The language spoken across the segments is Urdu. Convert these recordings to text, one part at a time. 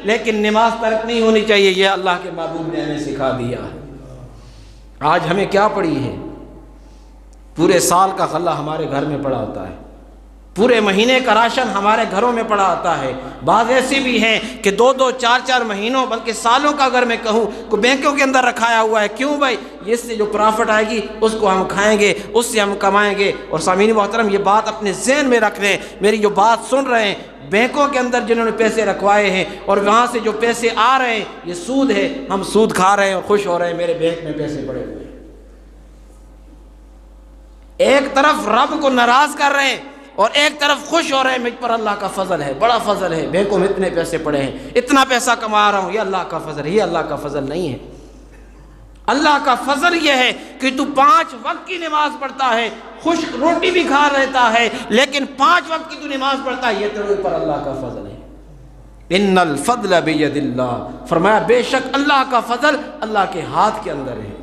لیکن نماز ترک نہیں ہونی چاہیے، یہ اللہ کے محبوب نے ہمیں سکھا دیا ہے۔ آج ہمیں کیا پڑی ہے؟ پورے سال کا غلہ ہمارے گھر میں پڑا ہوتا ہے، پورے مہینے کا راشن ہمارے گھروں میں پڑا ہوتا ہے۔ بعض ایسے بھی ہیں کہ 2 4 مہینوں بلکہ سالوں کا اگر میں کہوں کو بینکوں کے اندر رکھایا ہوا ہے۔ کیوں بھائی؟ اس سے جو پرافٹ آئے گی اس کو ہم کھائیں گے، اس سے ہم کمائیں گے۔ اور سامعین محترم، یہ بات اپنے ذہن میں رکھ لیں، میری جو بات سن رہے ہیں، بینکوں کے اندر جنہوں نے پیسے رکھوائے ہیں اور وہاں سے جو پیسے آ رہے ہیں یہ سود ہے، ہم سود کھا رہے ہیں اور خوش ہو رہے ہیں میرے بینک میں پیسے پڑے ہوئے ہیں۔ ایک طرف رب کو ناراض کر رہے ہیں اور ایک طرف خوش ہو رہے ہیں، مجھ پر اللہ کا فضل ہے، بڑا فضل ہے، بینکوں میں اتنے پیسے پڑے ہیں، اتنا پیسہ کما رہا ہوں، یہ اللہ کا فضل ہے۔ یہ اللہ کا فضل نہیں ہے۔ اللہ کا فضل یہ ہے کہ تو 5 وقت کی نماز پڑھتا ہے، خوش روٹی بھی کھا رہتا ہے، لیکن 5 وقت کی تو نماز پڑھتا ہے، یہ تیرے اوپر اللہ کا فضل ہے۔ ان الفضل بید اللہ، فرمایا بے شک اللہ کا فضل اللہ کے ہاتھ کے اندر ہے۔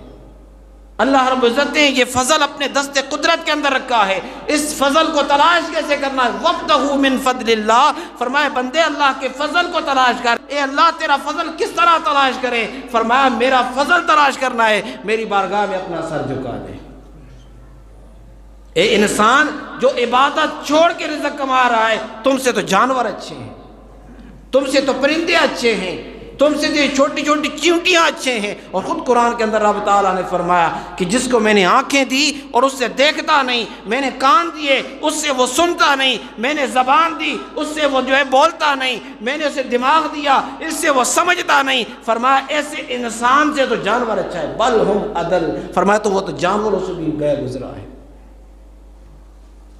اللہ رب العزت نے یہ فضل اپنے دست قدرت کے اندر رکھا ہے۔ اس فضل کو تلاش کیسے کرنا ہے؟ وَابْتَغُوا مِن فَضْلِ اللَّهِ، فرمایا بندے اللہ کے فضل کو تلاش کر۔ اے اللہ تیرا فضل کس طرح تلاش کرے؟ فرمایا میرا فضل تلاش کرنا ہے، میری بارگاہ میں اپنا سر جھکا دے۔ اے انسان جو عبادت چھوڑ کے رزق کما رہا ہے، تم سے تو جانور اچھے ہیں، تم سے تو پرندے اچھے ہیں، تم سے جو چھوٹی چھوٹی چیونٹیاں اچھے ہیں۔ اور خود قرآن کے اندر رب تعالیٰ نے فرمایا کہ جس کو میں نے آنکھیں دی اور اس سے دیکھتا نہیں، میں نے کان دیے اس سے وہ سنتا نہیں، میں نے زبان دی اس سے وہ جو ہے بولتا نہیں، میں نے اسے دماغ دیا اس سے وہ سمجھتا نہیں، فرمایا ایسے انسان سے تو جانور اچھا ہے۔ بل ہم عدل، فرمایا تو وہ تو جانوروں سے بھی گیا گزرا ہے،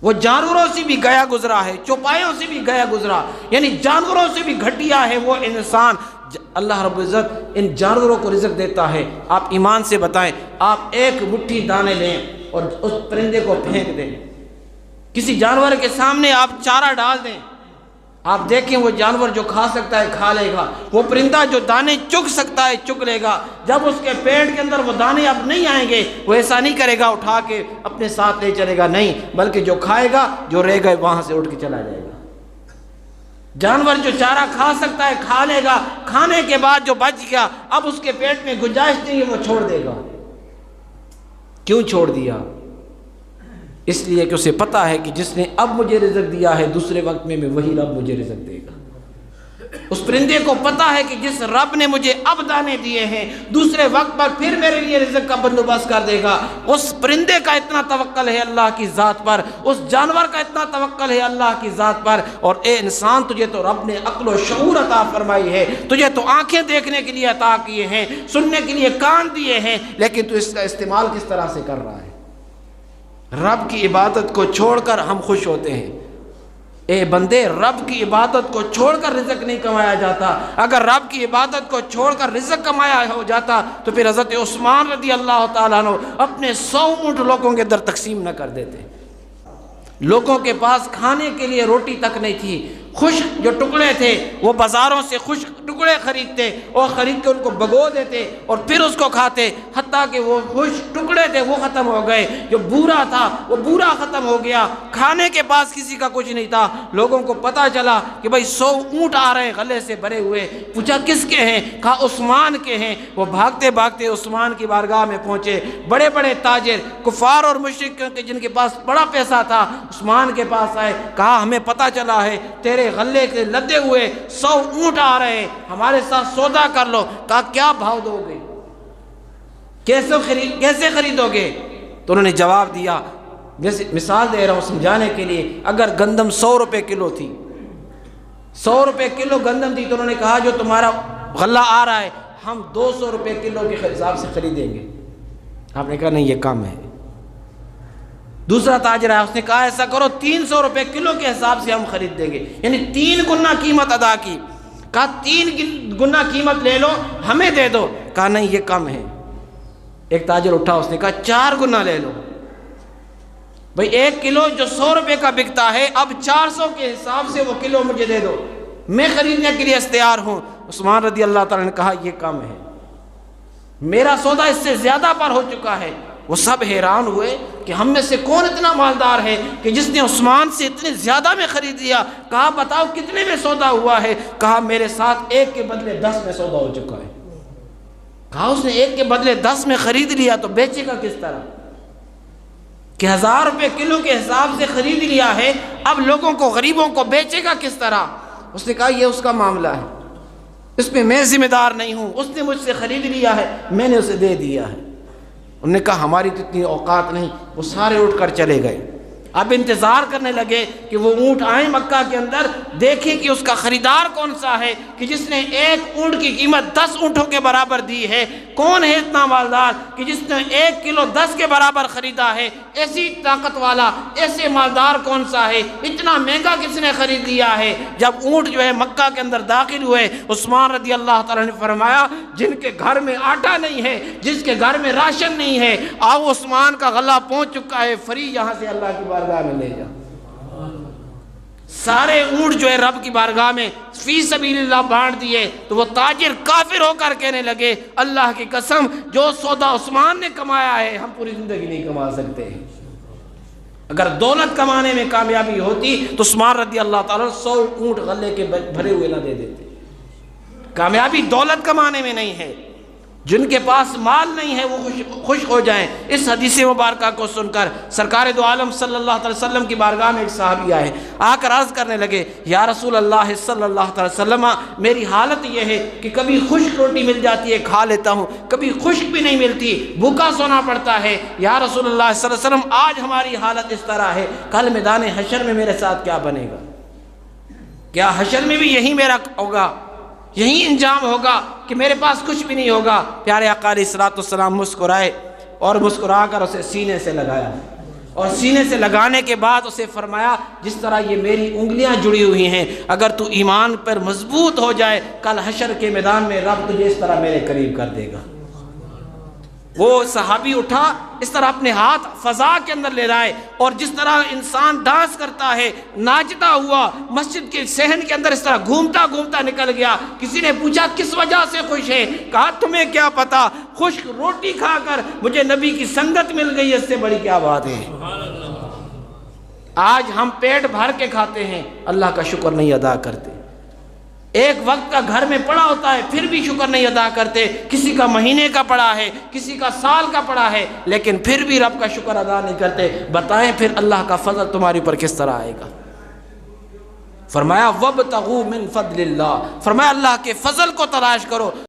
وہ جانوروں سے بھی گیا گزرا ہے، چوپایوں سے بھی گیا گزرا، یعنی جانوروں سے بھی گھٹیا ہے وہ انسان۔ اللہ رب العزت ان جانوروں کو رزق دیتا ہے۔ آپ ایمان سے بتائیں، آپ ایک مٹھی دانے لیں اور اس پرندے کو پھینک دیں، کسی جانور کے سامنے آپ چارہ ڈال دیں، آپ دیکھیں وہ جانور جو کھا سکتا ہے کھا لے گا، وہ پرندہ جو دانے چگ سکتا ہے چگ لے گا۔ جب اس کے پیٹ کے اندر وہ دانے اب نہیں آئیں گے، وہ ایسا نہیں کرے گا اٹھا کے اپنے ساتھ لے چلے گا، نہیں، بلکہ جو کھائے گا جو رہ گئے وہاں سے اٹھ کے چلا جائے گا۔ جانور جو چارہ کھا سکتا ہے کھا لے گا، کھانے کے بعد جو بچ گیا اب اس کے پیٹ میں گنجائش نہیں ہے، وہ چھوڑ دے گا۔ کیوں چھوڑ دیا؟ اس لیے کہ اسے پتا ہے کہ جس نے اب مجھے رزق دیا ہے دوسرے وقت میں وہی رب مجھے رزق دے گا۔ اس پرندے کو پتا ہے کہ جس رب نے مجھے اب دانے دیے ہیں دوسرے وقت پر پھر میرے لیے رزق کا بندوبست کر دے گا۔ اس پرندے کا اتنا توکل ہے اللہ کی ذات پر، اس جانور کا اتنا توکل ہے اللہ کی ذات پر۔ اور اے انسان، تجھے تو رب نے عقل و شعور عطا فرمائی ہے، تجھے تو آنکھیں دیکھنے کے لیے عطا کیے ہیں، سننے کے لیے کان دیے ہیں، لیکن تو اس کا استعمال کس طرح سے کر رہا ہے؟ رب کی عبادت کو چھوڑ کر ہم خوش ہوتے ہیں۔ اے بندے، رب کی عبادت کو چھوڑ کر رزق نہیں کمایا جاتا۔ اگر رب کی عبادت کو چھوڑ کر رزق کمایا ہو جاتا تو پھر حضرت عثمان رضی اللہ تعالیٰ عنہ اپنے 100 اونٹ لوگوں کے در تقسیم نہ کر دیتے۔ لوگوں کے پاس کھانے کے لیے روٹی تک نہیں تھی، خشک جو ٹکڑے تھے وہ بازاروں سے خشک ٹکڑے خریدتے اور خرید کے ان کو بھگو دیتے اور پھر اس کو کھاتے، حتیٰ کہ وہ خشک ٹکڑے تھے وہ ختم ہو گئے، جو بورا تھا وہ بورا ختم ہو گیا، کھانے کے پاس کسی کا کچھ نہیں تھا۔ لوگوں کو پتہ چلا کہ بھائی 100 اونٹ آ رہے ہیں غلے سے بھرے ہوئے، پوچھا کس کے ہیں؟ کہا عثمان کے ہیں۔ وہ بھاگتے بھاگتے عثمان کی بارگاہ میں پہنچے۔ بڑے بڑے تاجر، کفار اور مشرک جن کے پاس بڑا پیسہ تھا عثمان کے پاس آئے، کہا ہمیں پتہ چلا ہے تیرے غلے کے لدے ہوئے 100 اونٹ آ رہے ہیں، ہمارے ساتھ سودا کر لو۔ کہا کیا بھاؤ دو گے؟ کیسے خریدو گے؟ تو انہوں نے جواب دیا، جیسے مثال دے رہا ہوں سمجھانے کے لیے، اگر گندم 100 روپے کلو تھی، 100 روپے کلو گندم تھی، تو انہوں نے کہا جو تمہارا غلہ آ رہا ہے ہم 200 روپے کلو کے حساب سے خریدیں گے۔ آپ نے کہا نہیں یہ کم ہے۔ دوسرا تاجر آیا، اس نے کہا ایسا کرو 300 روپے کلو کے حساب سے ہم خرید دیں گے، یعنی 3 گنا قیمت ادا کی۔ کہا 3 گنا قیمت لے لو ہمیں دے دو۔ کہا نہیں یہ کم ہے۔ ایک تاجر اٹھا، اس نے کہا 4 گنا لے لو۔ بھئی 1 کلو جو 100 روپے کا بکتا ہے اب 400 کے حساب سے وہ کلو مجھے دے دو، میں خریدنے کے لیے استعار ہوں۔ عثمان رضی اللہ تعالیٰ نے کہا یہ کم ہے، میرا سودا اس سے زیادہ پر ہو چکا ہے۔ وہ سب حیران ہوئے کہ ہم میں سے کون اتنا مالدار ہے کہ جس نے عثمان سے اتنے زیادہ میں خرید لیا. کہا بتاؤ کتنے میں سودا ہوا ہے؟ کہا میرے ساتھ 1 کے بدلے 10 میں سودا ہو چکا ہے. کہا اس نے 1 کے بدلے 10 میں خرید لیا تو بیچے گا کس طرح کہ 1000 روپے کلو کے حساب سے خرید لیا ہے، اب لوگوں کو غریبوں کو بیچے گا کس طرح؟ اس نے کہا یہ اس کا معاملہ ہے، اس میں میں ذمہ دار نہیں ہوں، اس نے مجھ سے خرید لیا ہے، میں نے اسے دے دیا ہے. انہوں نے کہا ہماری تو اتنی اوقات نہیں. وہ سارے اٹھ کر چلے گئے. اب انتظار کرنے لگے کہ وہ اونٹ آئیں مکہ کے اندر، دیکھیں کہ اس کا خریدار کون سا ہے کہ جس نے 1 اونٹ کی قیمت 10 اونٹوں کے برابر دی ہے. کون ہے اتنا مالدار کہ جس نے 1 کلو 10 کے برابر خریدا ہے؟ ایسی طاقت والا، ایسے مالدار کون سا ہے؟ اتنا مہنگا کس نے خرید لیا ہے؟ جب اونٹ جو ہے مکہ کے اندر داخل ہوئے، عثمان رضی اللہ تعالیٰ نے فرمایا جن کے گھر میں آٹا نہیں ہے، جس کے گھر میں راشن نہیں ہے، آؤ عثمان کا غلہ پہنچ چکا ہے، فری یہاں سے اللہ کی بارگاہ میں لے جا. سارے اونٹ جو ہے رب کی بارگاہ میں فی سبیل اللہ بانٹ دیے. تو وہ تاجر کافر ہو کر کہنے لگے اللہ کی قسم جو سودا عثمان نے کمایا ہے ہم پوری زندگی نہیں کما سکتے. اگر دولت کمانے میں کامیابی ہوتی تو عثمان رضی اللہ تعالیٰ 100 اونٹ غلے کے بھرے ہوئے نہ دے دیتے. کامیابی دولت کمانے میں نہیں ہے. جن کے پاس مال نہیں ہے وہ خوش ہو جائیں. اس حدیث مبارکہ کو سن کر سرکار دو عالم صلی اللہ علیہ وسلم کی بارگاہ میں ایک صحابی آئے، آ کر عرض کرنے لگے یا رسول اللہ صلی اللہ علیہ وسلم میری حالت یہ ہے کہ کبھی خشک روٹی مل جاتی ہے کھا لیتا ہوں، کبھی خشک بھی نہیں ملتی، بھوکا سونا پڑتا ہے. یا رسول اللہ صلی اللہ علیہ وسلم آج ہماری حالت اس طرح ہے، کل میدان حشر میں میرے ساتھ کیا بنے گا؟ کیا حشر میں بھی یہی میرا ہوگا، یہی انجام ہوگا کہ میرے پاس کچھ بھی نہیں ہوگا؟ پیارے آقا علیہ الصلوۃ والسلام مسکرائے اور مسکرا کر اسے سینے سے لگایا، اور سینے سے لگانے کے بعد اسے فرمایا جس طرح یہ میری انگلیاں جڑی ہوئی ہیں، اگر تو ایمان پر مضبوط ہو جائے کل حشر کے میدان میں رب تجھے اس طرح میرے قریب کر دے گا. وہ صحابی اٹھا، اس طرح اپنے ہاتھ فضا کے اندر لے رہا ہے، اور جس طرح انسان ڈانس کرتا ہے ناچتا ہوا مسجد کے صحن کے اندر اس طرح گھومتا گھومتا نکل گیا. کسی نے پوچھا کس وجہ سے خوش ہے؟ کہا تمہیں کیا پتا، خشک روٹی کھا کر مجھے نبی کی سنگت مل گئی، اس سے بڑی کیا بات ہے. آج ہم پیٹ بھر کے کھاتے ہیں، اللہ کا شکر نہیں ادا کرتے. ایک وقت کا گھر میں پڑا ہوتا ہے پھر بھی شکر نہیں ادا کرتے. کسی کا مہینے کا پڑا ہے، کسی کا سال کا پڑا ہے، لیکن پھر بھی رب کا شکر ادا نہیں کرتے. بتائیں پھر اللہ کا فضل تمہاری پر کس طرح آئے گا؟ فرمایا وَابْتَغُوا مِن فَضْلِ اللَّهِ، فرمایا اللہ کے فضل کو تلاش کرو.